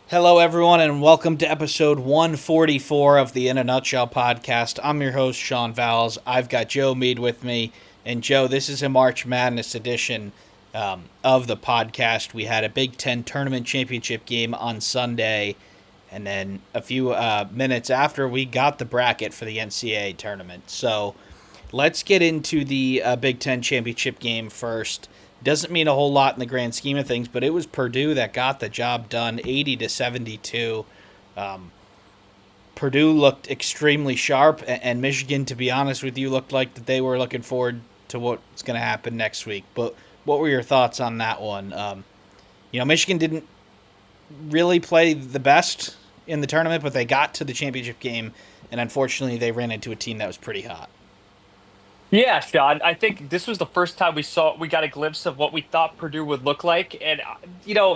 Hello, everyone, and welcome to episode 144 of the In a Nutshell podcast. I'm your host, Sean Vowells. I've got Joe Meade with me. And, Joe, this is a March Madness edition of the podcast. We had a Big Ten tournament championship game on Sunday, and then a few minutes after, we got the bracket for the NCAA tournament. So let's get into the Big Ten championship game first. Doesn't mean a whole lot in the grand scheme of things, but it was Purdue that got the job done, 80-72. Purdue looked extremely sharp, and Michigan, to be honest with you, looked like that they were looking forward to what's going to happen next week. But what were your thoughts on that one? Michigan didn't really play the best in the tournament, but they got to the championship game, and unfortunately, they ran into a team that was pretty hot. Yeah, Sean. I think this was the first time we got a glimpse of what we thought Purdue would look like, and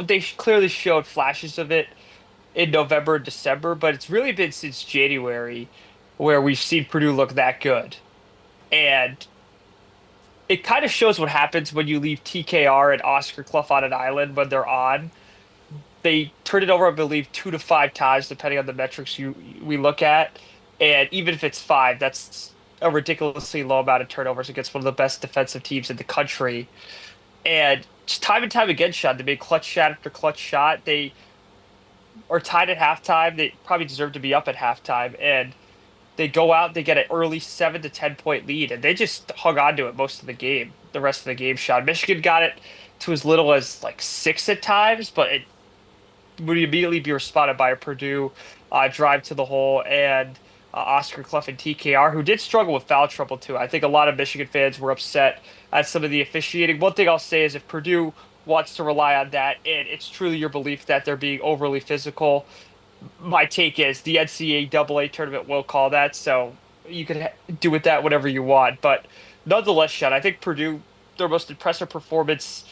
they clearly showed flashes of it in November and December, but it's really been since January where we've seen Purdue look that good, and it kind of shows what happens when you leave TKR and Oscar Clough on an island when they're on. They turn it over, I believe, 2 to 5 times, depending on the metrics we look at. And even if it's five, that's a ridiculously low amount of turnovers against one of the best defensive teams in the country. And just time and time again, Sean, they made clutch shot after clutch shot. They are tied at halftime. They probably deserve to be up at halftime. And they go out, they get an early 7 to 10 point lead, and they just hung on to it most of the game, the rest of the game, Sean. Michigan got it to as little as like six at times, but it would immediately be responded by a Purdue drive to the hole and Oscar Clough and TKR, who did struggle with foul trouble too. I think a lot of Michigan fans were upset at some of the officiating. One thing I'll say is if Purdue wants to rely on that, and it's truly your belief that they're being overly physical, my take is the NCAA tournament will call that, so you can do with that whatever you want. But nonetheless, Sean, I think Purdue, their most impressive performance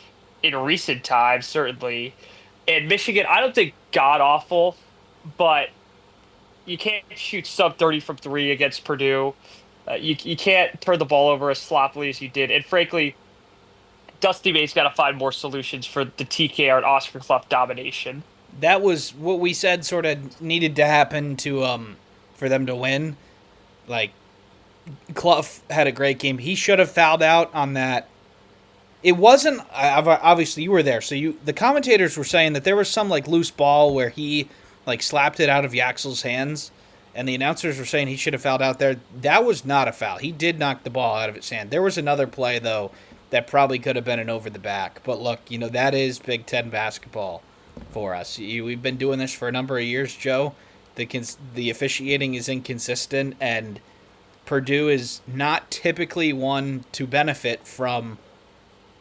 in recent times, certainly. And Michigan, I don't think god awful, but you can't shoot sub 30 from three against Purdue. You can't turn the ball over as sloppily as you did. And frankly, Dusty May's got to find more solutions for the TKR and Oscar Clough domination. That was what we said sort of needed to happen to for them to win. Like Clough had a great game. He should have fouled out on that. It wasn't obviously you were there, so the commentators were saying that there was some like loose ball where he like slapped it out of Yaxel's hands, and the announcers were saying he should have fouled out there. That was not a foul. He did knock the ball out of his hand. There was another play though that probably could have been an over the back. But look, that is Big Ten basketball for us. We've been doing this for a number of years, Joe. The officiating is inconsistent, and Purdue is not typically one to benefit from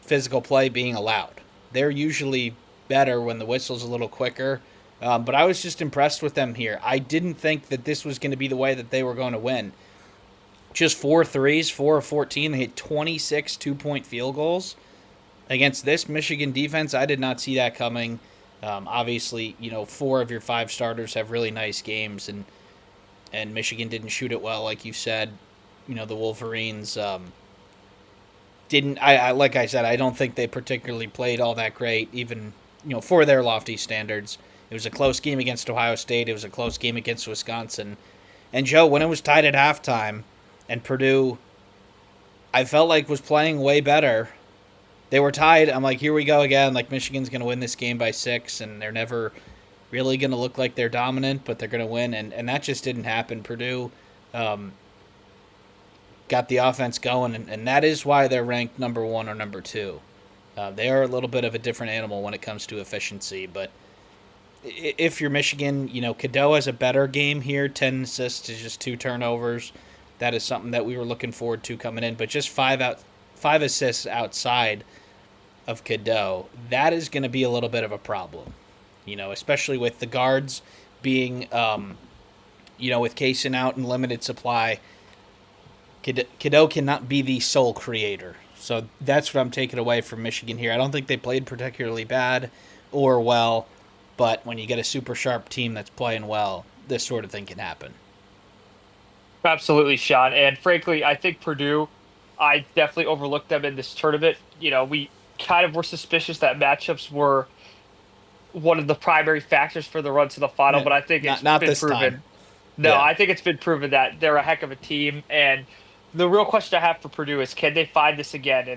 physical play being allowed. They're usually better when the whistle's a little quicker. But I was just impressed with them here. I didn't think that this was going to be the way that they were going to win. Just 4 threes, 4 of 14. They hit 26 2-point field goals. Against this Michigan defense, I did not see that coming. Obviously, 4 of your 5 starters have really nice games, and Michigan didn't shoot it well, like you said. The Wolverines didn't. Like I said, I don't think they particularly played all that great, even for their lofty standards. It was a close game against Ohio State. It was a close game against Wisconsin. And Joe, when it was tied at halftime, and Purdue, I felt like was playing way better. They were tied. I'm like, here we go again. Like Michigan's going to win this game by 6, and they're never really going to look like they're dominant, but they're going to win. And that just didn't happen. Purdue got the offense going, and that is why they're ranked number 1 or number 2. They are a little bit of a different animal when it comes to efficiency, but if you're Michigan, Cadeau has a better game here. 10 assists to just 2 turnovers. That is something that we were looking forward to coming in. But just 5 assists outside of Cadeau, that is going to be a little bit of a problem. Especially with the guards being, with Kaysen out and limited supply. Cadeau cannot be the sole creator. So that's what I'm taking away from Michigan here. I don't think they played particularly bad or well. But when you get a super sharp team that's playing well, this sort of thing can happen. Absolutely, Sean. And frankly, I think Purdue, I definitely overlooked them in this tournament. We kind of were suspicious that matchups one of the primary factors for the run to the final, N- but I think Not it's not been this time. proven. No, Yeah. I think it's been proven that they're a heck of a team. And the real question I have for Purdue is, can they find this again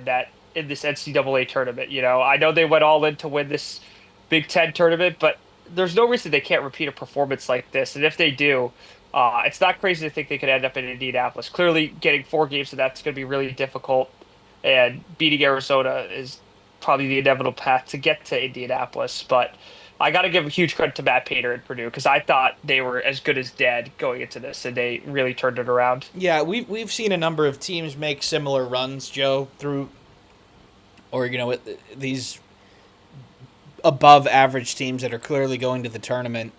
in this NCAA tournament? I know they went all in to win this Big Ten tournament, but there's no reason they can't repeat a performance like this. And if they do, it's not crazy to think they could end up in Indianapolis. Clearly, getting 4 games of that's going to be really difficult, and beating Arizona is probably the inevitable path to get to Indianapolis. But I got to give a huge credit to Matt Painter at Purdue because I thought they were as good as dead going into this, and they really turned it around. Yeah, we've seen a number of teams make similar runs, Joe, through or these above average teams that are clearly going to the tournament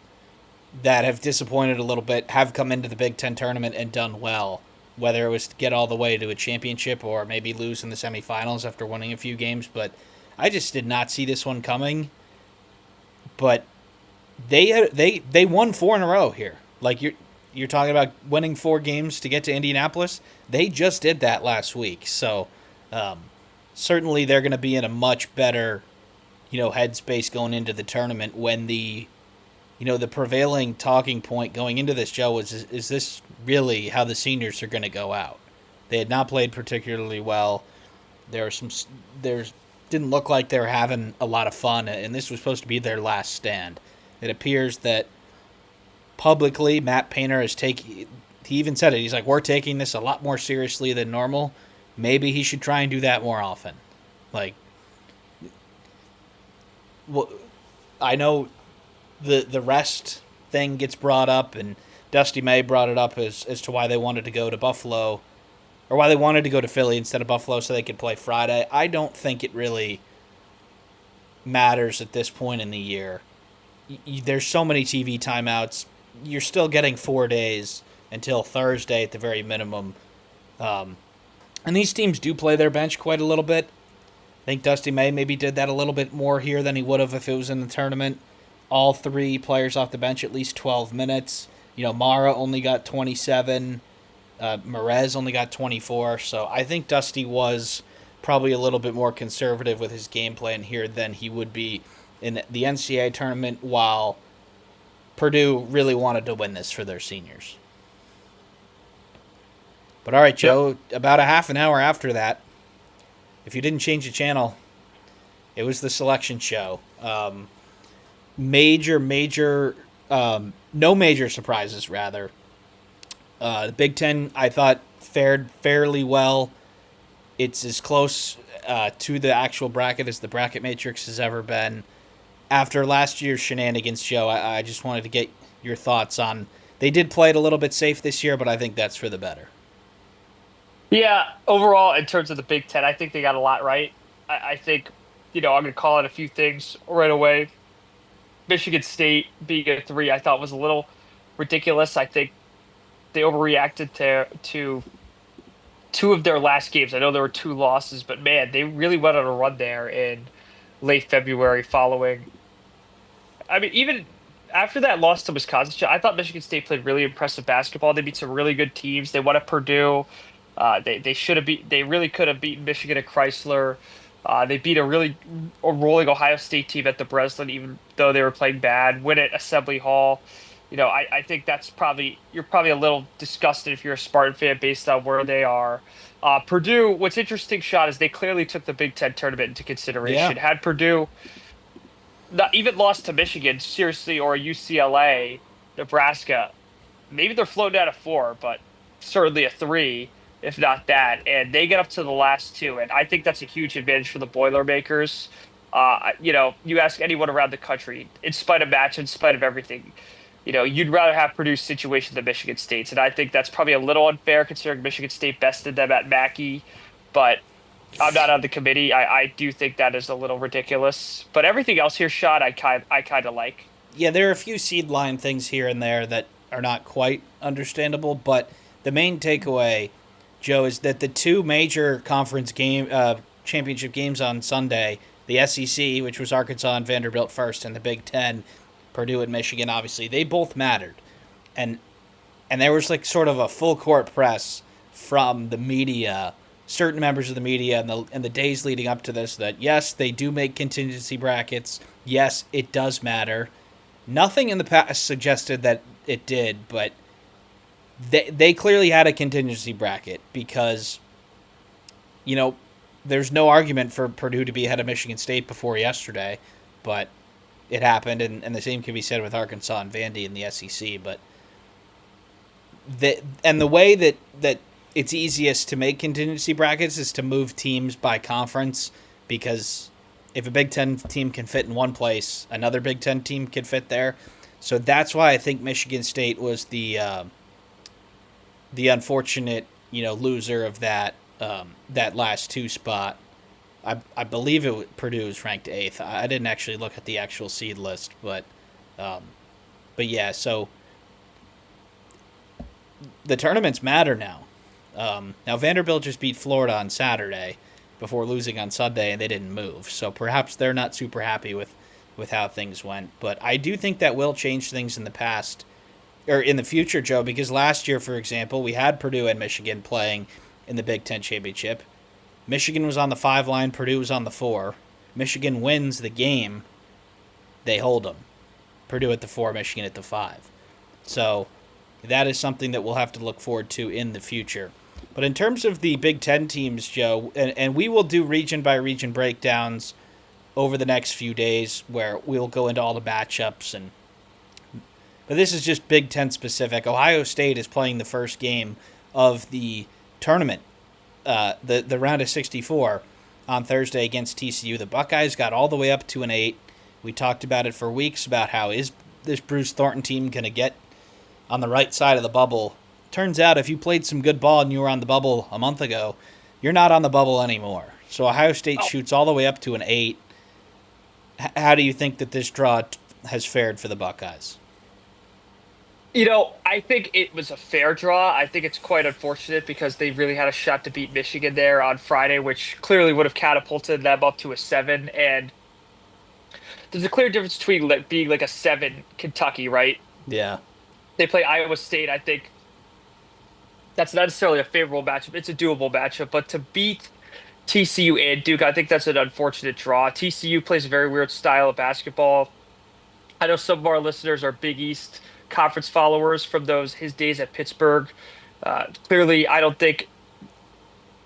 that have disappointed a little bit, have come into the Big Ten tournament and done well. Whether it was to get all the way to a championship or maybe lose in the semifinals after winning a few games, but I just did not see this one coming. But they won 4 in a row here. Like you're talking about winning 4 games to get to Indianapolis. They just did that last week, so um, certainly they're going to be in a much better headspace going into the tournament when the prevailing talking point going into this, Joe, is this really how the seniors are going to go out? They had not played particularly well. There were some there's didn't look like they were having a lot of fun, and this was supposed to be their last stand. It appears that publicly Matt Painter is taking. He even said it. He's like, we're taking this a lot more seriously than normal. Maybe he should try and do that more often. Like, well, I know the rest thing gets brought up, and Dusty May brought it up as to why they wanted to go to Buffalo, or why they wanted to go to Philly instead of Buffalo so they could play Friday. I don't think it really matters at this point in the year. There's so many TV timeouts. You're still getting 4 days until Thursday at the very minimum. Um, and these teams do play their bench quite a little bit. I think Dusty May maybe did that a little bit more here than he would have if it was in the tournament. All 3 players off the bench at least 12 minutes. Mara only got 27. Merez only got 24. So I think Dusty was probably a little bit more conservative with his game plan here than he would be in the NCAA tournament, while Purdue really wanted to win this for their seniors. But all right, Yep. Joe, about a half an hour after that, if you didn't change the channel, it was the selection show. No major surprises, rather. The Big Ten, I thought, fared fairly well. It's as close to the actual bracket as the bracket matrix has ever been. After last year's shenanigans, Joe, I just wanted to get your thoughts on. They did play it a little bit safe this year, but I think that's for the better. Yeah, overall, in terms of the Big Ten, I think they got a lot right. I think, I'm going to call out a few things right away. Michigan State being a three, I thought was a little ridiculous. I think they overreacted to two of their last games. I know there were 2 losses, but man, they really went on a run there in late February following. I mean, even after that loss to Wisconsin, I thought Michigan State played really impressive basketball. They beat some really good teams. They won at Purdue. They should have beat. They really could have beaten Michigan at Chrysler. They beat a rolling Ohio State team at the Breslin, even though they were playing bad. Win at Assembly Hall. I think you're probably a little disgusted if you're a Spartan fan based on where they are. Purdue, what's interesting, Sean, is they clearly took the Big Ten tournament into Yeah. consideration. Had Purdue not even lost to Michigan, seriously, or UCLA, Nebraska, maybe they're floating out of 4, but certainly a 3, if not that. And they get up to the last 2, and I think that's a huge advantage for the Boilermakers. You ask anyone around the country, in spite of match, in spite of everything, you'd rather have Purdue's situation than Michigan State's, and I think that's probably a little unfair considering Michigan State bested them at Mackey, but I'm not on the committee. I do think that is a little ridiculous, but everything else here, shot I kind of like. Yeah, there are a few seed line things here and there that are not quite understandable, but the main takeaway, Joe, is that the 2 major conference championship games on Sunday, the SEC, which was Arkansas and Vanderbilt first, and the Big Ten, Purdue and Michigan, obviously, they both mattered, and there was like sort of a full court press from the media, certain members of the media, and the days leading up to this, that yes, they do make contingency brackets. Yes, it does matter. Nothing in the past suggested that it did, but they clearly had a contingency bracket because, you know, there's no argument for Purdue to be ahead of Michigan State before yesterday, but it happened, and the same can be said with Arkansas and Vandy in the SEC. But the way that it's easiest to make contingency brackets is to move teams by conference, because if a Big Ten team can fit in one place, another Big Ten team can fit there. So that's why I think Michigan State was the unfortunate, loser of that last two spot. I believe Purdue is ranked eighth. I didn't actually look at the actual seed list, um, but yeah. So the tournaments matter now. Now Vanderbilt just beat Florida on Saturday before losing on Sunday, and they didn't move. So perhaps they're not super happy with how things went. But I do think that will change things in the past or in the future, Joe. Because last year, for example, we had Purdue and Michigan playing in the Big Ten championship. Michigan was on the 5 line. Purdue was on the 4. Michigan wins the game. They hold them. Purdue at the 4, Michigan at the 5. So that is something that we'll have to look forward to in the future. But in terms of the Big Ten teams, Joe, and we will do region by region breakdowns over the next few days where we'll go into all the matchups, but this is just Big Ten specific. Ohio State is playing the first game of the tournament, the round of 64 on Thursday against TCU. The Buckeyes got all the way up to an 8. We talked about it for weeks about how is this Bruce Thornton team going to get on the right side of the bubble. Turns out if you played some good ball and you were on the bubble a month ago, you're not on the bubble anymore. So Ohio State shoots all the way up to an 8. How do you think that this draw has fared for the Buckeyes? I think it was a fair draw. I think it's quite unfortunate because they really had a shot to beat Michigan there on Friday, which clearly would have catapulted them up to a 7. And there's a clear difference between being like a 7 Kentucky, right? Yeah. They play Iowa State. I think that's not necessarily a favorable matchup. It's a doable matchup, but to beat TCU and Duke, I think that's an unfortunate draw. TCU plays a very weird style of basketball. I know some of our listeners are Big East Conference followers from those his days at Pittsburgh. Clearly, I don't think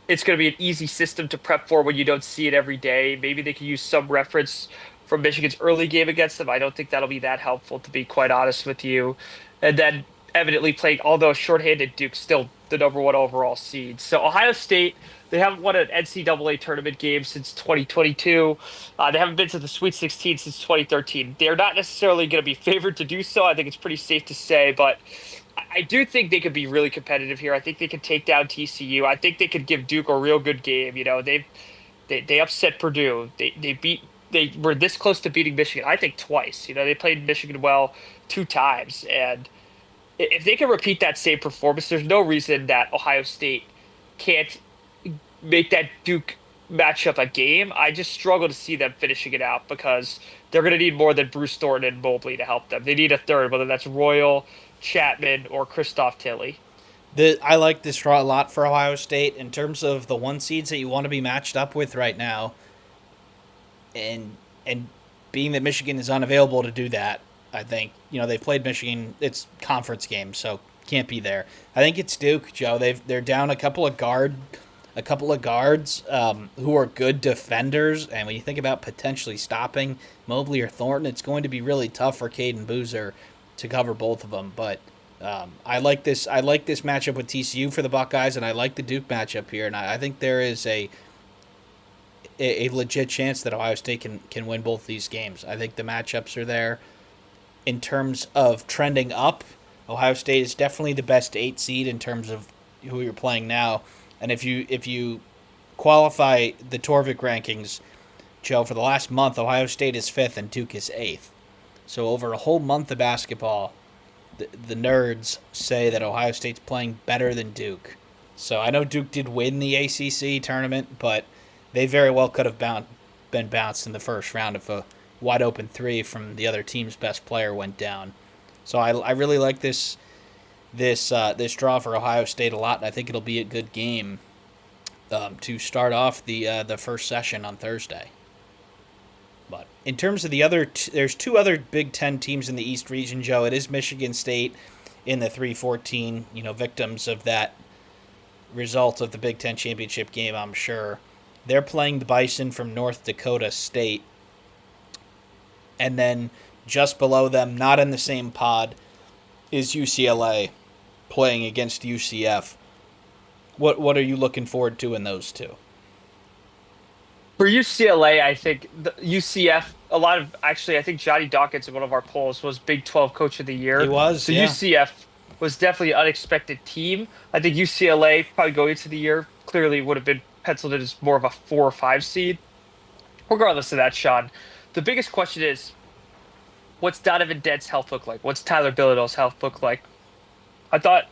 it's going to be an easy system to prep for when you don't see it every day. Maybe they could use some reference from Michigan's early game against them. I don't think that'll be that helpful, to be quite honest with you. And then evidently playing, although shorthanded, Duke's still the number one overall seed. So Ohio State, they haven't won an NCAA tournament game since 2022. They haven't been to the Sweet 16 since 2013. They're not necessarily going to be favored to do so. I think it's pretty safe to say, but I do think they could be really competitive here. I think they could take down TCU. I think they could give Duke a real good game. They upset Purdue. They were this close to beating Michigan. I think twice. They played Michigan well 2 times, and if they can repeat that same performance, there's no reason that Ohio State can't make that Duke matchup a game. I just struggle to see them finishing it out because they're going to need more than Bruce Thornton and Mobley to help them. They need a third, whether that's Royal, Chapman, or Christoph Tilly. I like this draw a lot for Ohio State in terms of the 1 seeds that you want to be matched up with right now, and being that Michigan is unavailable to do that. I think they've played Michigan. It's conference games, so can't be there. I think it's Duke, Joe. They're down a couple of guards who are good defenders, and when you think about potentially stopping Mobley or Thornton, it's going to be really tough for Caden Boozer to cover both of them. But I like this. I like this matchup with TCU for the Buckeyes, and I like the Duke matchup here. And I think there is a legit chance that Ohio State can win both these games. I think the matchups are there. In terms of trending up, Ohio State is definitely the best 8 seed in terms of who you're playing now. And if you qualify the Torvik rankings, Joe, for the last month, Ohio State is 5th and Duke is 8th. So over a whole month of basketball, the nerds say that Ohio State's playing better than Duke. So I know Duke did win the ACC tournament, but they very well could have been bounced in the first round if a wide open 3 from the other team's best player went down. So I really like this draw for Ohio State a lot, and I think it'll be a good game to start off the first session on Thursday. But in terms of the other, there's two other Big Ten teams in the East region, Joe. It is Michigan State in the 3-14, victims of that result of the Big Ten championship game, I'm sure. They're playing the Bison from North Dakota State. And then just below them, not in the same pod, is UCLA playing against UCF. What are you looking forward to in those two? For UCLA, I think the UCF, a lot of actually, I think Johnny Dawkins in one of our polls was Big 12 Coach of the He Year. was, So yeah. UCF was definitely an unexpected team. I think UCLA probably going into the year clearly would have been penciled in as more of a 4 or 5 seed. Regardless of that, Sean, the biggest question is what's Donovan Dent's health look like? What's Tyler Bilodeau's health look like? I thought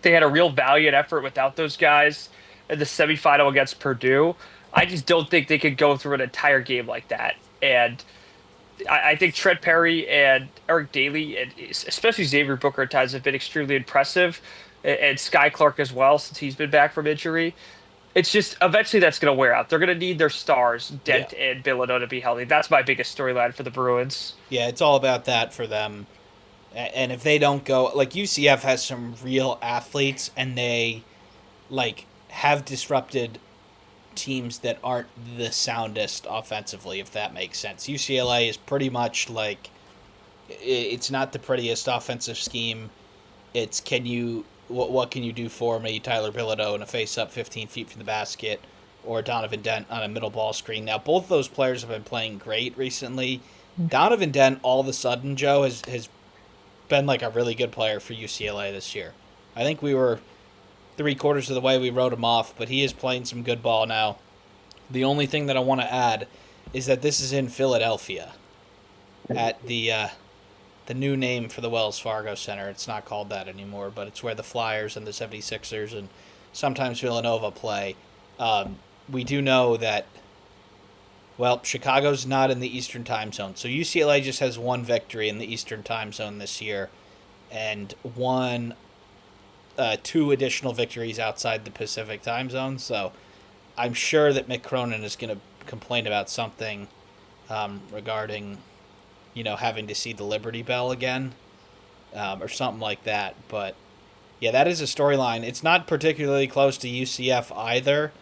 they had a real valiant effort without those guys in the semifinal against Purdue. I just don't think they could go through an entire game like that. And I think Trent Perry and Eric Daly, and especially Xavier Booker at times, have been extremely impressive. And Sky Clark as well, since he's been back from injury. It's just eventually that's going to wear out. They're going to need their stars, Yeah. Dent and Bilodeau, to be healthy. That's my biggest storyline for the Bruins. Yeah, it's all about that for them. And if they don't go, like UCF has some real athletes, and they like have disrupted teams that aren't the soundest offensively, if that makes sense. UCLA is pretty much like it's not the prettiest offensive scheme. It's what can you do for me, Tyler Bilodeau, in a face up 15 feet from the basket, or Donovan Dent on a middle ball screen. Now both those players have been playing great recently. Donovan Dent all of a sudden, Joe, has been like a really good player for UCLA this year. I think we were 3/4 of the way we wrote him off, but he is playing some good ball now. The only thing that I want to add is that this is in Philadelphia at the new name for the Wells Fargo Center. It's not called that anymore, but it's where the Flyers and the 76ers and sometimes Villanova play. We do know that, well, Chicago's not in the Eastern time zone. So UCLA just has one victory in the Eastern time zone this year and two additional victories outside the Pacific time zone. So I'm sure that Mick Cronin is going to complain about something regarding, having to see the Liberty Bell again or something like that. But yeah, that is a storyline. It's not particularly close to UCF either,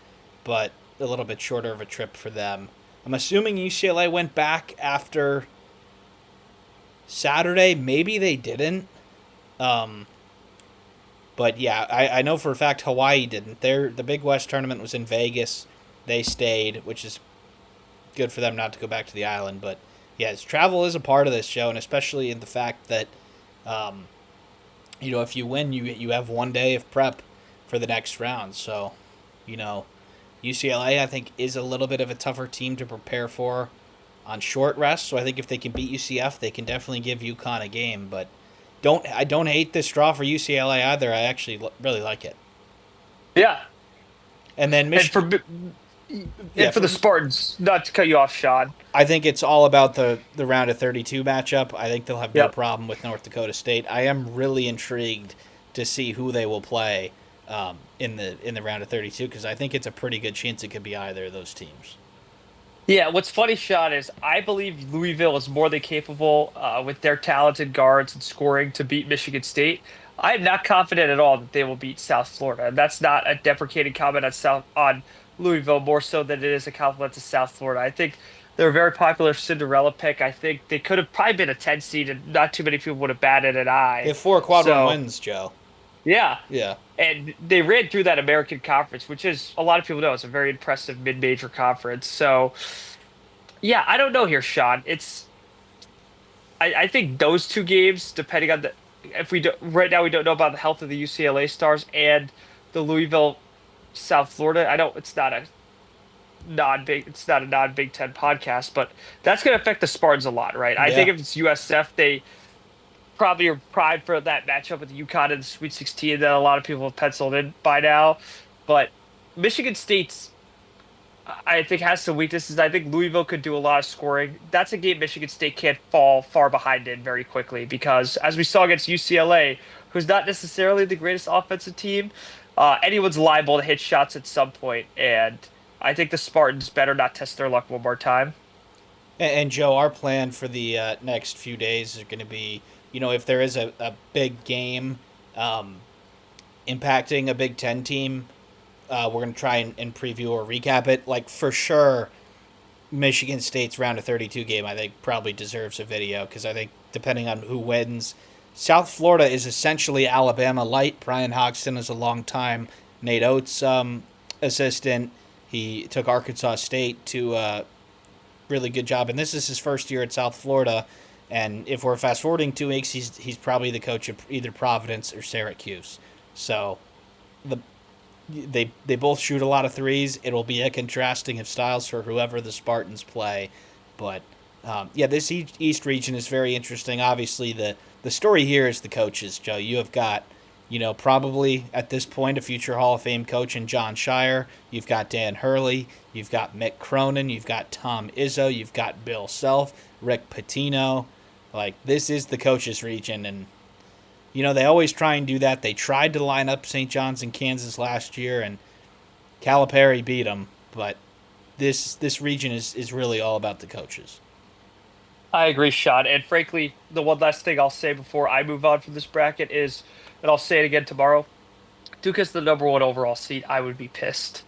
but a little bit shorter of a trip for them. I'm assuming UCLA went back after Saturday. Maybe they didn't. But yeah, I know for a fact Hawaii didn't. The Big West tournament was in Vegas. They stayed, which is good for them not to go back to the island. But yes, travel is a part of this show, and especially in the fact that, if you win, you have one day of prep for the next round. So, UCLA I think is a little bit of a tougher team to prepare for on short rest. So I think if they can beat UCF, they can definitely give UConn a game. But I don't hate this draw for UCLA either. I actually really like it. Yeah. And then And Michigan. for the Spartans, not to cut you off, Sean. I think it's all about the round of 32 matchup. I think they'll have no Yep. problem with North Dakota State. I am really intrigued to see who they will play in the round of 32 because I think it's a pretty good chance it could be either of those teams. Yeah, what's funny, Sean, is I believe Louisville is more than capable with their talented guards and scoring to beat Michigan State. I am not confident at all that they will beat South Florida. And that's not a deprecating comment on Louisville, more so than it is a compliment to South Florida. I think they're a very popular Cinderella pick. I think they could have probably been a 10 seed, and not too many people would have batted an They eye. have four quad one So, wins, Joe. yeah. Yeah. And they ran through that American Conference, which is a lot of people know it's a very impressive mid-major conference. So, yeah, I don't know here, Sean. I think those two games, depending on the if we do, right now we don't know about the health of the UCLA stars and the Louisville South Florida. I don't. It's not a non-Big Ten podcast, but that's going to affect the Spartans a lot, right? I think Yeah. if it's USF, they probably are primed for that matchup with the UConn in the Sweet 16 that a lot of people have penciled in by now. But Michigan State's, I think, has some weaknesses. I think Louisville could do a lot of scoring. That's a game Michigan State can't fall far behind in very quickly because, as we saw against UCLA, who's not necessarily the greatest offensive team, anyone's liable to hit shots at some point, and I think the Spartans better not test their luck one more time. And Joe, our plan for the next few days is going to be, if there is a big game um, impacting a Big Ten team, we're going to try and preview or recap it. Like, for sure, Michigan State's round of 32 game, I think, probably deserves a video because I think, depending on who wins, South Florida is essentially Alabama light. Brian Hodgson is a long time Nate Oates assistant. He took Arkansas State to really good job, and this is his first year at South Florida. And if we're fast forwarding 2 weeks, he's probably the coach of either Providence or Syracuse. So the they both shoot a lot of threes. It'll be a contrasting of styles for whoever the Spartans play, but yeah, this East region is very interesting. Obviously, the story here is the coaches. Joe, you have got, probably at this point a future Hall of Fame coach in John Shire. You've got Dan Hurley. You've got Mick Cronin. You've got Tom Izzo. You've got Bill Self, Rick Pitino. Like, this is the coaches region, and they always try and do that. They tried to line up St. John's in Kansas last year, and Calipari beat them. But this region is really all about the coaches. I agree, Sean. And frankly, the one last thing I'll say before I move on from this bracket is, and I'll say it again tomorrow, Duke is the number one overall seed. I would be pissed.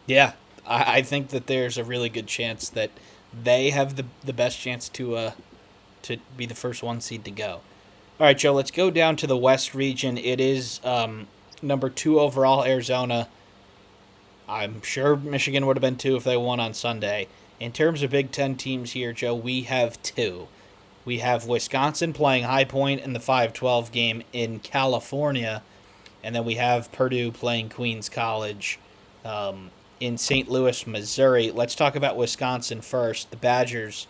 Yeah, I think that there's a really good chance that they have the best chance to be the first one seed to go. All right, Joe, let's go down to the West region. It is number 2 overall, Arizona. I'm sure Michigan would have been 2 if they won on Sunday. In terms of Big Ten teams here, Joe, we have 2. We have Wisconsin playing High Point in the 5-12 game in California, and then we have Purdue playing Queens College in St. Louis, Missouri. Let's talk about Wisconsin first. The Badgers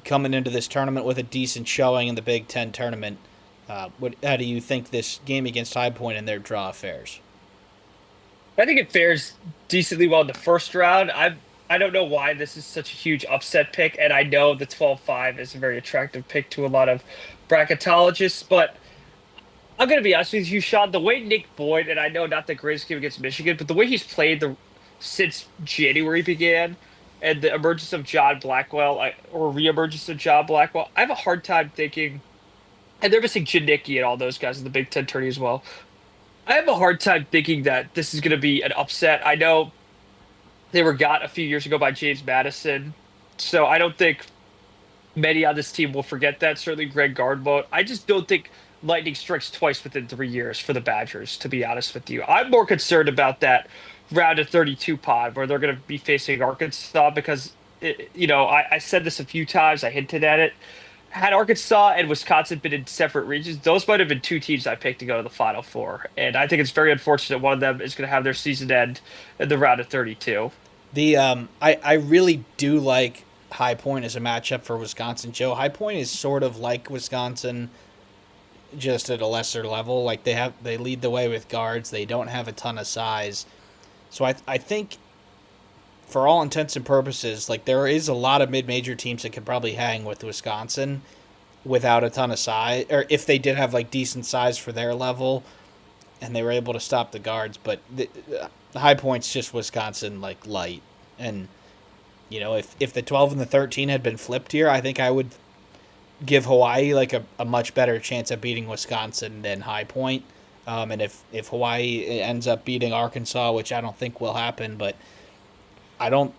coming into this tournament with a decent showing in the Big Ten tournament. How do you think this game against High Point and their draw fares? I think it fares decently well in the first round. I don't know why this is such a huge upset pick, and I know the 12-5 is a very attractive pick to a lot of bracketologists, but I'm going to be honest with you, Sean. The way Nick Boyd, and I know not the greatest game against Michigan, but the way he's played since January began, and the emergence of John Blackwell, or reemergence of John Blackwell, I have a hard time thinking, and they're missing Janicki and all those guys in the Big Ten tourney as well. I have a hard time thinking that this is going to be an upset. I know they were got a few years ago by James Madison, so I don't think many on this team will forget that. Certainly Greg Gard won't. I just don't think lightning strikes twice within 3 years for the Badgers, to be honest with you. I'm more concerned about that round of 32 pod where they're going to be facing Arkansas because, I said this a few times. I hinted at it. Had Arkansas and Wisconsin been in separate regions, those might have been 2 teams I picked to go to the Final Four. And I think it's very unfortunate one of them is going to have their season end in the round of 32. I really do like High Point as a matchup for Wisconsin. Joe, High Point is sort of like Wisconsin, just at a lesser level. Like, they lead the way with guards. They don't have a ton of size. So I think, for all intents and purposes, like, there is a lot of mid-major teams that could probably hang with Wisconsin without a ton of size, or if they did have like decent size for their level and they were able to stop the guards. But the High Point's just Wisconsin, like, light. And if the 12 and the 13 had been flipped here, I think I would give Hawaii like a much better chance at beating Wisconsin than High Point. And if Hawaii ends up beating Arkansas, which I don't think will happen, but I don't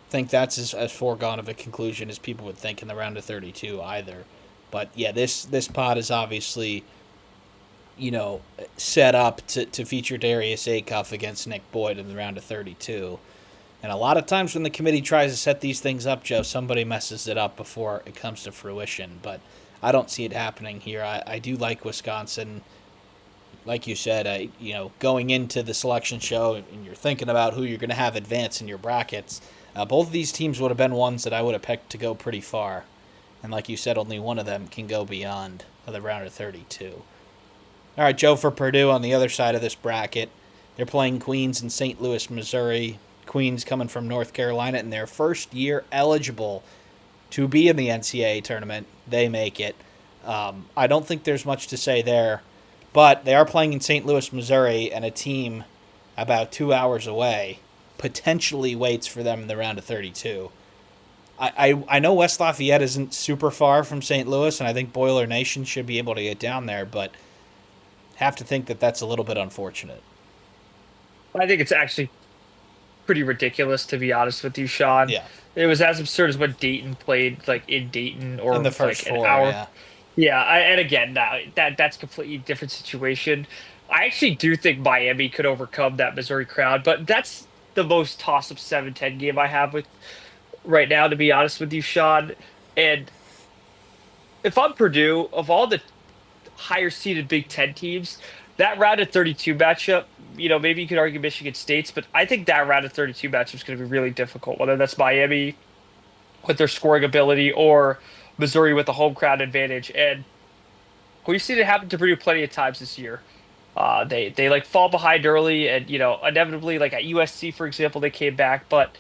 think that's as foregone of a conclusion as people would think in the round of 32 either. But yeah, this pod is obviously, set up to feature Darius Acuff against Nick Boyd in the round of 32. And a lot of times when the committee tries to set these things up, Joe, somebody messes it up before it comes to fruition. But I don't see it happening here. I do like Wisconsin. Like you said, going into the selection show and you're thinking about who you're going to have advance in your brackets, both of these teams would have been ones that I would have picked to go pretty far. And like you said, only one of them can go beyond the round of 32. All right, Joe, for Purdue on the other side of this bracket, they're playing Queens in St. Louis, Missouri. Queens coming from North Carolina in their first year eligible to be in the NCAA tournament. They make it. I don't think there's much to say there, but they are playing in St. Louis, Missouri, and a team about 2 hours away potentially waits for them in the round of 32. I know West Lafayette isn't super far from St. Louis, and I think Boiler Nation should be able to get down there, but have to think that that's a little bit unfortunate. I think it's actually pretty ridiculous, to be honest with you, Sean. Yeah, It was as absurd as when Dayton played, like in Dayton, in the or first like an four, hour. yeah. Yeah, and again, that's completely different situation. I actually do think Miami could overcome that Missouri crowd, but that's the most toss-up 7-10 game I have with right now, to be honest with you, Sean. And if I'm Purdue, of all the higher seeded Big Ten teams, that round of 32 matchup, maybe you could argue Michigan State's, but I think that round of 32 matchup is going to be really difficult, whether that's Miami with their scoring ability or Missouri with the home crowd advantage. And we've seen it happen to Purdue plenty of times this year. They like fall behind early, and inevitably, like at USC, for example, they came back. But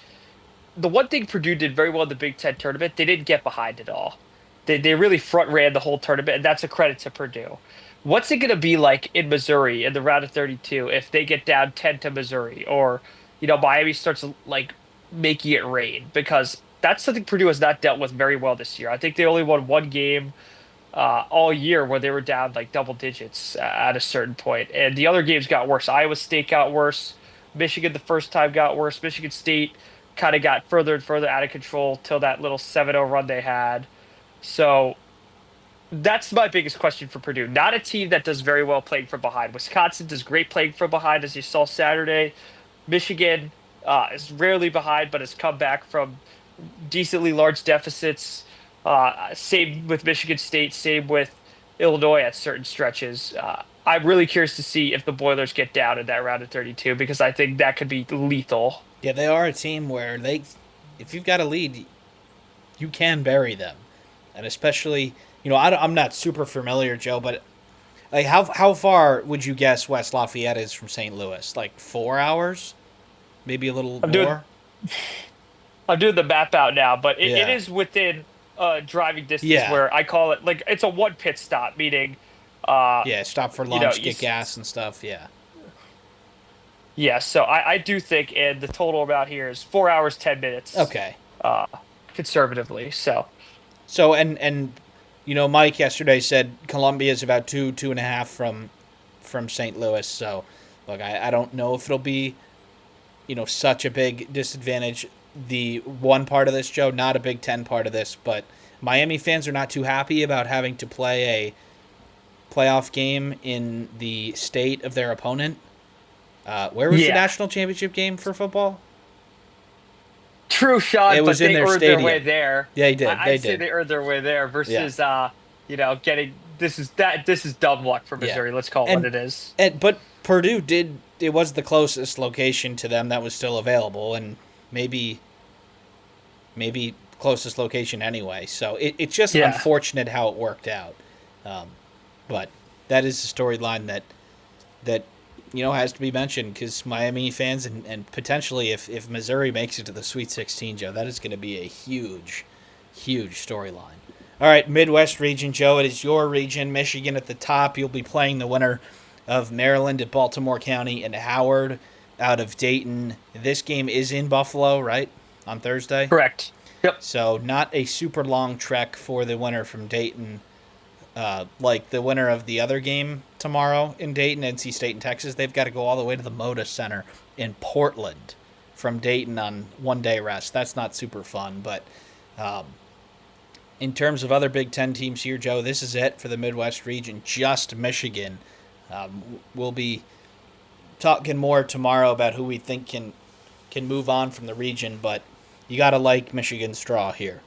the one thing Purdue did very well in the Big Ten tournament, they didn't get behind at all. They really front ran the whole tournament, and that's a credit to Purdue. What's it going to be like in Missouri in the round of 32 if they get down 10 to Missouri, or Miami starts like making it rain? Because that's something Purdue has not dealt with very well this year. I think they only won one game all year where they were down like double digits at a certain point, and the other games got worse. Iowa State got worse. Michigan the first time got worse. Michigan State kind of got further and further out of control till that little 7-0 run they had. So that's my biggest question for Purdue. Not a team that does very well playing from behind. Wisconsin does great playing from behind, as you saw Saturday. Michigan is rarely behind, but has come back from decently large deficits. Same with Michigan State, same with Illinois at certain stretches. I'm really curious to see if the Boilers get down in that round of 32, because I think that could be lethal. Yeah, they are a team where if you've got a lead, you can bury them, and especially I'm not super familiar, Joe, but like how far would you guess West Lafayette is from St. Louis? Like 4 hours, maybe a little I'm doing more. I'm doing the map out now, but it Yeah, is within driving distance, yeah, where I call it like it's a one pit stop, meaning uh yeah. Stop for you know lunch, you get gas and stuff. Yeah. yeah, so I do think, and the total amount here is 4 hours 10 minutes, Okay. uh conservatively. So So Mike yesterday said Columbia is about 2.5 from St. Louis. So look, I don't know if it'll be such a big disadvantage. The one part of this, Joe, not a Big Ten part of this, but Miami fans are not too happy about having to play a playoff game in the state of their opponent. Where was the yeah, national championship game for football? true It shot, was but in they their earned their way stadium. there. They did. They I'd say did. they earned their way there Yeah. versus getting this is dumb luck for Yeah. Missouri. Let's call it what And it is. but Purdue did. It was the closest location to them that was still available, and maybe closest location anyway. So it's just Yeah. unfortunate how it worked out. Um, but that is a storyline that has to be mentioned because Miami fans and potentially if Missouri makes it to the Sweet 16, Joe, that is going to be a huge storyline. All right, Midwest region, Joe. It is your region. Michigan at the top. You'll be playing the winner of Maryland at Baltimore County and Howard out of Dayton. This game is in Buffalo, right? On Thursday. Correct. Yep. So not a super long trek for the winner from Dayton. Like the winner of the other game tomorrow in Dayton, NC State and Texas, they've got to go all the way to the Moda Center in Portland from Dayton on 1 day rest. That's not super fun, but um, in terms of other Big Ten teams here, Joe, this is it for the Midwest region. Just Michigan. We'll be talking more tomorrow about who we think can move on from the region, but you got to like Michigan's straw here.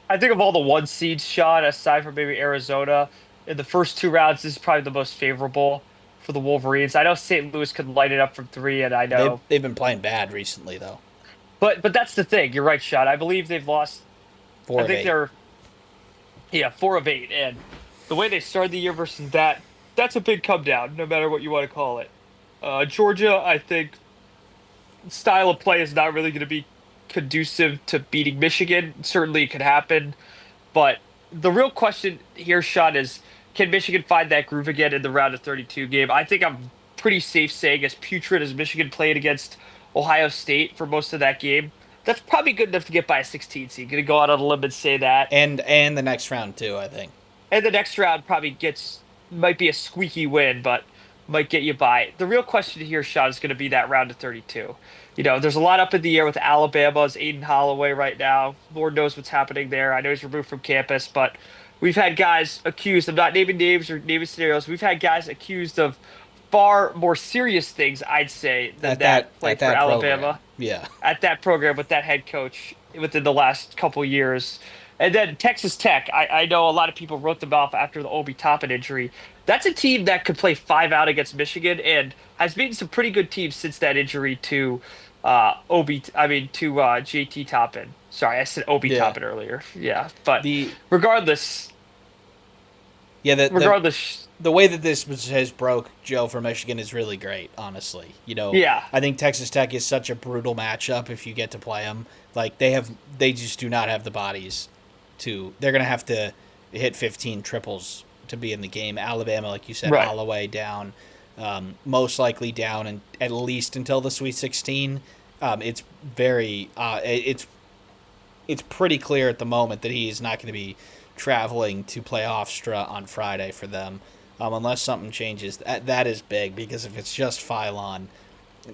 I think of all the one seeds, Sean, aside from maybe Arizona, in the first two rounds, this is probably the most favorable for the Wolverines. I know St. Louis could light it up from three, and I They've know, they've been playing bad recently though. but that's the thing. You're right, Sean. I believe they've lost. Four I of think eight. they're, yeah, 4 of 8, and the way they started the year versus that's a big come down, no matter what you want to call it. Georgia, I think style of play is not really going to be conducive to beating Michigan. Certainly, it could happen. But the real question here, Sean, is can Michigan find that groove again in the round of 32 game? I think I'm pretty safe saying, as putrid as Michigan played against Ohio State for most of that game, That's probably good enough to get by a 16 seed. Going to go out on a limb and say that. And the next round too, I think. And the next round probably might be a squeaky win, but might get you by. The real question here, Sean, is going to be that round of 32. There's a lot up in the air with Alabama's Aiden Holloway right now. Lord knows what's happening there. I know he's removed from campus, but we've had guys accused of not naming names or naming scenarios. We've had guys accused of far more serious things, I'd say, than that play At for that program. Alabama Yeah. at that program with that head coach within the last couple years. And then Texas Tech, I know a lot of people wrote them off after the Obi Toppin injury. That's a team that could play 5 out against Michigan and has beaten some pretty good teams since that injury to JT Toppin. Sorry, I said Obi Yeah. Toppin earlier. Yeah, but The regardless, yeah, regardless, the way that has broke Joe for Michigan is really great, honestly. yeah, I think Texas Tech is such a brutal matchup if you get to play them. Like they just do not have the bodies they're going to have to hit 15 triples to be in the game. Alabama, like you said, right. Holloway down, most likely down and at least until the Sweet 16. It's very, it's pretty clear at the moment that he is not going to be traveling to play Hofstra on Friday for them, unless something changes. That is big because if it's just Phylon,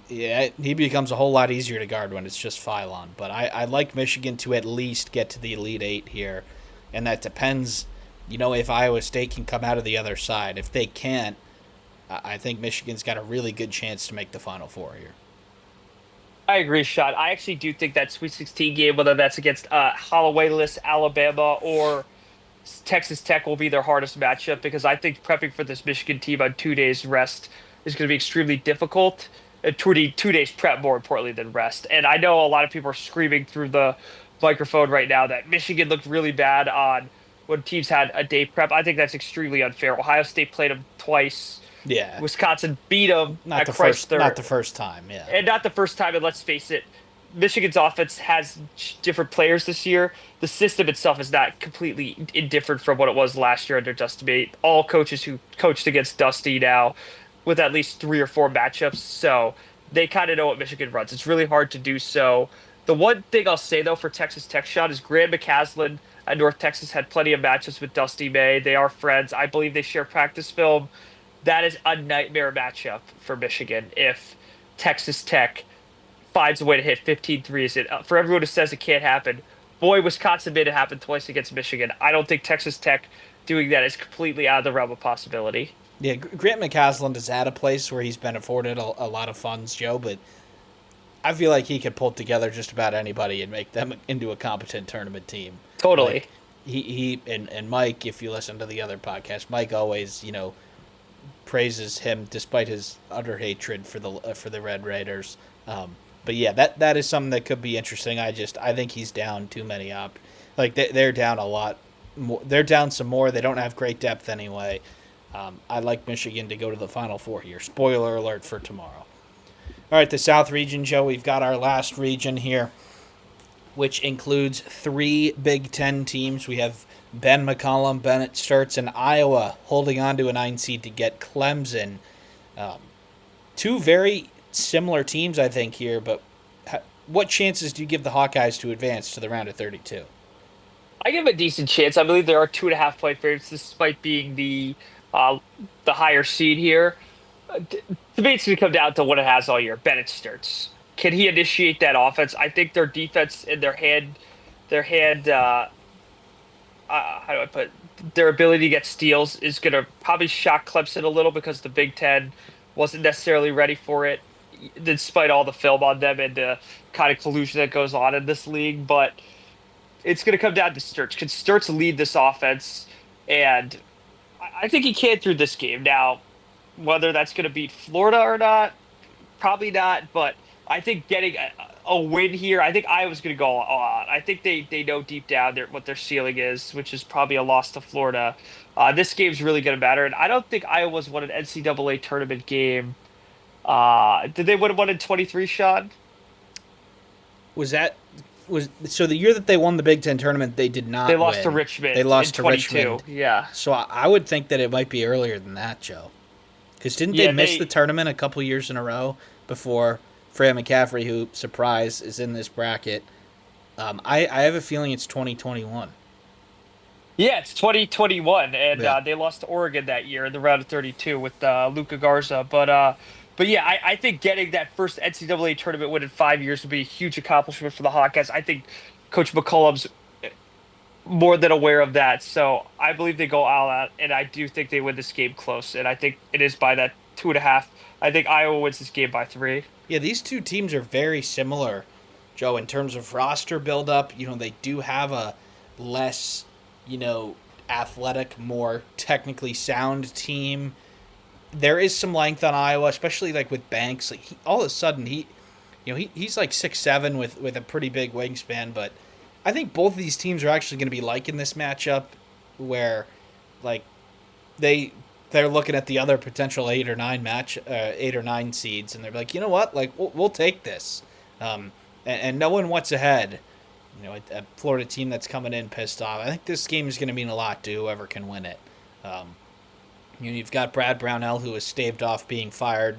yeah, he becomes a whole lot easier to guard when it's just Phylon. But I like Michigan to at least get to the Elite Eight here, and that depends. If Iowa State can come out of the other side. If they can't, I think Michigan's got a really good chance to make the Final Four here. I agree, Sean. I actually do think that Sweet 16 game, whether that's against Holloway-less Alabama or Texas Tech, will be their hardest matchup because I think prepping for this Michigan team on 2 days rest is going to be extremely difficult. 2 days prep, more importantly than rest. And I know a lot of people are screaming through the microphone right now that Michigan looked really bad on when teams had a day prep. I think that's extremely unfair. Ohio State played them twice. Yeah, Wisconsin beat them not at the first, Chrysler, not the first time. Yeah, and not the first time. And let's face it, Michigan's offense has different players this year. The system itself is not completely indifferent from what it was last year under Dusty May. All coaches who coached against Dusty now with at least 3 or 4 matchups, so they kind of know what Michigan runs. It's really hard to do so. The one thing I'll say though for Texas Tech shot is Grant McCaslin at North Texas had plenty of matchups with Dusty May. They are friends. I believe they share practice film. That is a nightmare matchup for Michigan if Texas Tech finds a way to hit 15 threes. For everyone who says it can't happen, boy, Wisconsin made it happen twice against Michigan. I don't think Texas Tech doing that is completely out of the realm of possibility. yeah. Grant McCaslin is at a place where he's been afforded a lot of funds, Joe, but I feel like he could pull together just about anybody and make them into a competent tournament team. Totally. Like he and Mike, if you listen to the other podcast, Mike always praises him despite his utter hatred for the Red Raiders. But yeah, that is something that could be interesting. I think he's down too many they're down a lot more. They're down some more. They don't have great depth anyway. I like Michigan to go to the Final Four here. Spoiler alert for tomorrow. All right, the South region, Joe. We've got our last region here, which includes 3 Big Ten teams. We have Ben McCollum, Bennett Sturts, and Iowa holding on to a 9 seed to get Clemson. 2 very similar teams, I think, here, but what chances do you give the Hawkeyes to advance to the round of 32? I give a decent chance. I believe there are 2.5 point favorites, despite being the higher seed here. Debate's going to come down to what it has all year. Bennett Sturts. Can he initiate that offense? I think their defense and how do I put their ability to get steals is going to probably shock Clemson a little because the Big Ten wasn't necessarily ready for it, despite all the film on them and the kind of collusion that goes on in this league. But it's going to come down to Sturts. Can Sturts lead this offense? And I think he can through this game. Now, whether that's going to beat Florida or not, probably not. But I think getting a win here, I think Iowa's going to go all out. I think they know deep down what their ceiling is, which is probably a loss to Florida. This game's really going to matter. And I don't think Iowa's won an NCAA tournament game. Did they win one in 23, Sean? Was so the year that they won the Big Ten tournament, they did not. They lost win. to Richmond. They lost in to 22. Richmond. Yeah. So I would think that it might be earlier than that, Joe. Because didn't Yeah, they miss the tournament a couple years in a row before Freya McCaffrey, who, surprise, is in this bracket, I have a feeling it's 2021. Yeah, it's 2021, and Yeah. they lost to Oregon that year in the round of 32 with Luca Garza. But yeah, I think getting that first NCAA tournament win in 5 years would be a huge accomplishment for the Hawkeyes. I think Coach McCollum's more than aware of that, so I believe they go all out, and I do think they win this game close, and I think it is by that 2.5. I think Iowa wins this game by 3. Yeah, these two teams are very similar, Joe, in terms of roster buildup. They do have a less, you know, athletic, more technically sound team. There is some length on Iowa, especially like with Banks. Like all of a sudden he's like 6'7" with a pretty big wingspan. But I think both of these teams are actually going to be liking this matchup, where like they they're looking at the other potential 8 or 9 seeds, and they're like, you know what, like we'll take this, and knowing what's ahead, a Florida team that's coming in pissed off. I think this game is going to mean a lot to whoever can win it. Um, you've got Brad Brownell, who has staved off being fired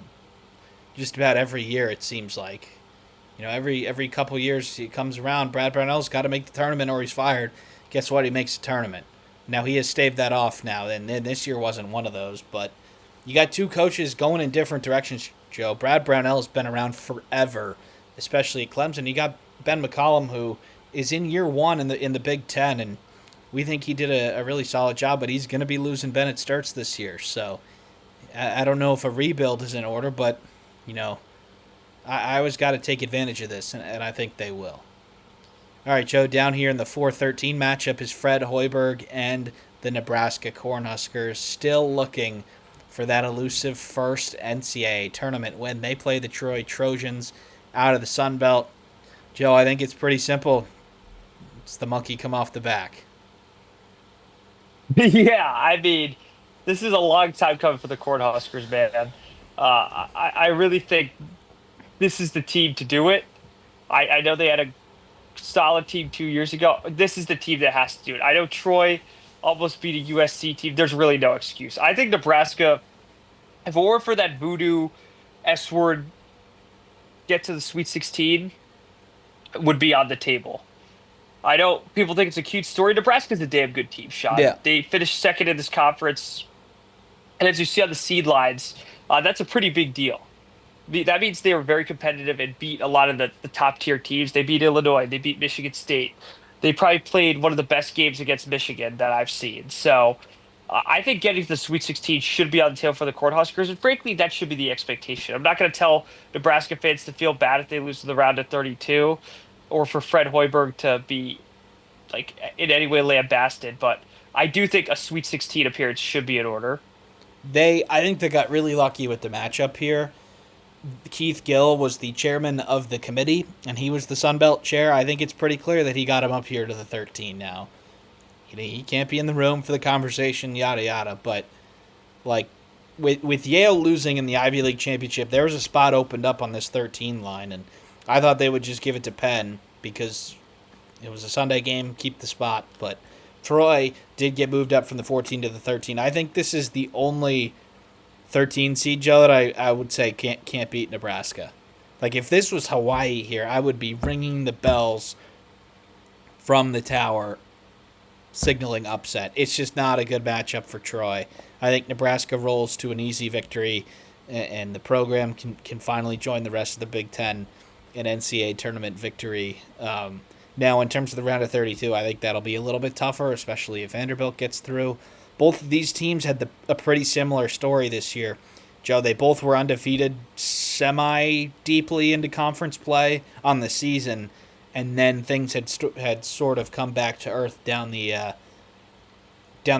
just about every year. It seems like, every couple years he comes around, Brad Brownell's got to make the tournament or he's fired. Guess what? He makes the tournament. Now he has staved that off now, and this year wasn't one of those. But you got two coaches going in different directions, Joe. Brad Brownell has been around forever, especially at Clemson. You got Ben McCollum, who is in year one in the Big Ten, and we think he did a really solid job. But he's going to be losing Bennett Starts this year, so I don't know if a rebuild is in order. But you know, I always got to take advantage of this, and I think they will. All right, Joe, down here in the 4-13 matchup is Fred Hoiberg and the Nebraska Cornhuskers, still looking for that elusive first NCAA tournament win. They play the Troy Trojans out of the Sun Belt. Joe, I think it's pretty simple. It's the monkey come off the back. Yeah, I mean, this is a long time coming for the Cornhuskers, man. I really think this is the team to do it. I know they had a solid team 2 years ago. This is the team that has to do it. I know Troy almost beat a USC team. There's really no excuse. I think Nebraska, if it weren't for that voodoo S word get to the Sweet 16, would be on the table. I know people think it's a cute story. Nebraska's a damn good team, Sean. Yeah. They finished second in this conference. And as you see on the seed lines, that's a pretty big deal. That means they were very competitive and beat a lot of the top tier teams. They beat Illinois. They beat Michigan State. They probably played one of the best games against Michigan that I've seen. So I think getting to the Sweet 16 should be on the table for the Cornhuskers. And frankly, that should be the expectation. I'm not going to tell Nebraska fans to feel bad if they lose to the round of 32 or for Fred Hoiberg to be like in any way lambasted. But I do think a Sweet 16 appearance should be in order. I think they got really lucky with the matchup here. Keith Gill was the chairman of the committee, and he was the Sun Belt chair. I think it's pretty clear that he got him up here to the 13 now. He can't be in the room for the conversation, yada yada. But like with Yale losing in the Ivy League championship, there was a spot opened up on this 13 line, and I thought they would just give it to Penn because it was a Sunday game, keep the spot. But Troy did get moved up from the 14 to the 13. I think this is the only 13 seed, Joe, that I would say can't beat Nebraska. Like if this was Hawaii here, I would be ringing the bells from the tower, signaling upset. It's just not a good matchup for Troy. I think Nebraska rolls to an easy victory, and the program can finally join the rest of the Big Ten in NCAA tournament victory. Now, in terms of the round of 32, I think that'll be a little bit tougher, especially if Vanderbilt gets through. Both of these teams had a pretty similar story this year. Joe, they both were undefeated semi-deeply into conference play on the season, and then things had sort of come back to earth down the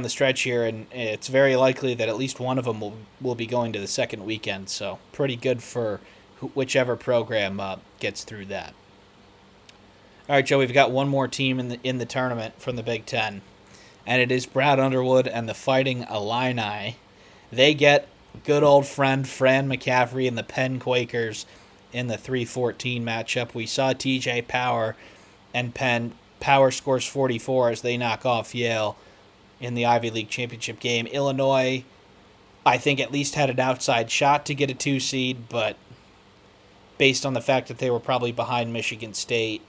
stretch here, and it's very likely that at least one of them will be going to the second weekend. So pretty good for whichever program gets through that. All right, Joe, we've got one more team in the tournament from the Big Ten, and it is Brad Underwood and the Fighting Illini. They get good old friend Fran McCaffrey and the Penn Quakers in the 3-14 matchup. We saw TJ Power and Penn. Power scores 44 as they knock off Yale in the Ivy League championship game. Illinois, I think, at least had an outside shot to get a 2 seed, but based on the fact that they were probably behind Michigan State,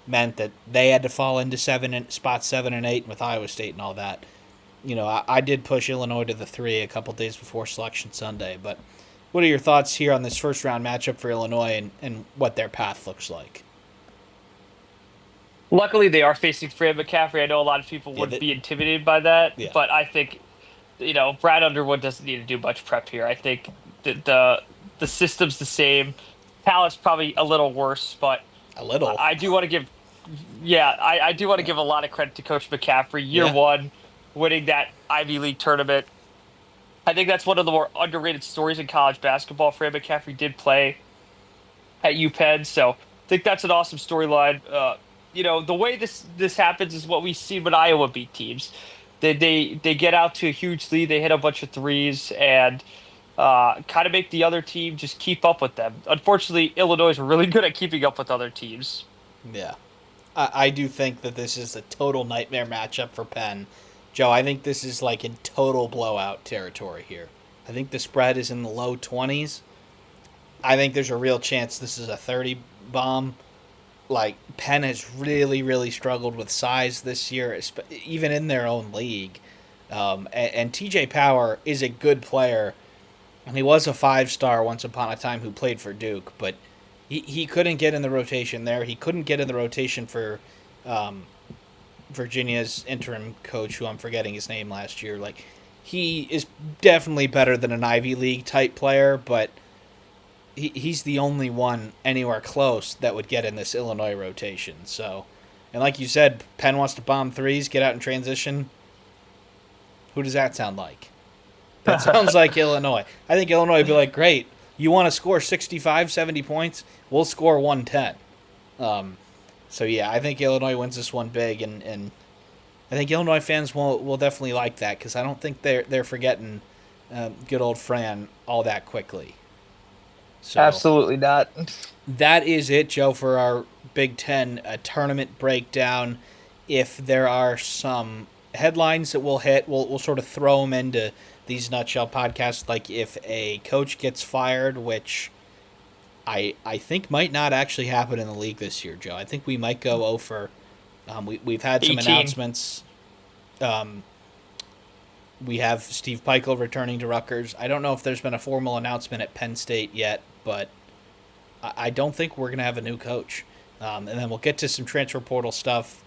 meant that they had to fall into spots 7 and 8 with Iowa State and all that. I did push Illinois to the 3 a couple days before Selection Sunday. But what are your thoughts here on this first round matchup for Illinois and what their path looks like? Luckily, they are facing Fran McCaffrey. I know a lot of people Yeah, would be intimidated by that, yeah, but I think Brad Underwood doesn't need to do much prep here. I think the system's the same. Talent's probably a little worse, but a little. I do want to give yeah, I do want to give a lot of credit to Coach McCaffrey. Year Yeah, one, winning that Ivy League tournament. I think that's one of the more underrated stories in college basketball. Fran McCaffrey did play at UPenn, so I think that's an awesome storyline. The way this happens is what we see when Iowa beat teams. They get out to a huge lead, they hit a bunch of threes, and kind of make the other team just keep up with them. Unfortunately, Illinois is really good at keeping up with other teams. yeah. I do think that this is a total nightmare matchup for Penn. Joe, I think this is like in total blowout territory here. I think the spread is in the low 20s. I think there's a real chance this is a 30 bomb. Like, Penn has really, really struggled with size this year, even in their own league. And TJ Power is a good player, and he was a 5-star once upon a time who played for Duke, but he couldn't get in the rotation there. He couldn't get in the rotation for Virginia's interim coach, who I'm forgetting his name last year. Like, he is definitely better than an Ivy League type player, but he's the only one anywhere close that would get in this Illinois rotation. So, and like you said, Penn wants to bomb threes, get out in transition. Who does that sound like? That sounds like Illinois. I think Illinois would be like, great, you want to score 65, 70 points? We'll score 110. So, yeah, I think Illinois wins this one big, and I think Illinois fans will definitely like that because I don't think they're forgetting good old Fran all that quickly. So Absolutely not. that is it, Joe, for our Big Ten tournament breakdown. If there are some headlines that we'll hit, we'll sort of throw them into these nutshell podcasts. Like if a coach gets fired, which I think might not actually happen in the league this year, Joe. I think we might go over. We've had some 18. announcements. We have Steve Peichel returning to Rutgers. I don't know if there's been a formal announcement at Penn State yet, but I don't think we're going to have a new coach. And then we'll get to some transfer portal stuff.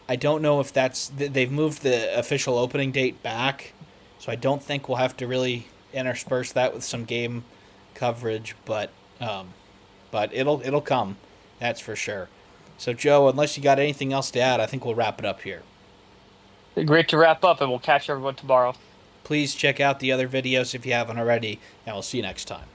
I don't know if they've moved the official opening date back, so I don't think we'll have to really intersperse that with some game coverage, but it'll come, that's for sure. So, Joe, unless you got anything else to add, I think we'll wrap it up here. Great to wrap up, and we'll catch everyone tomorrow. Please check out the other videos if you haven't already, and we'll see you next time.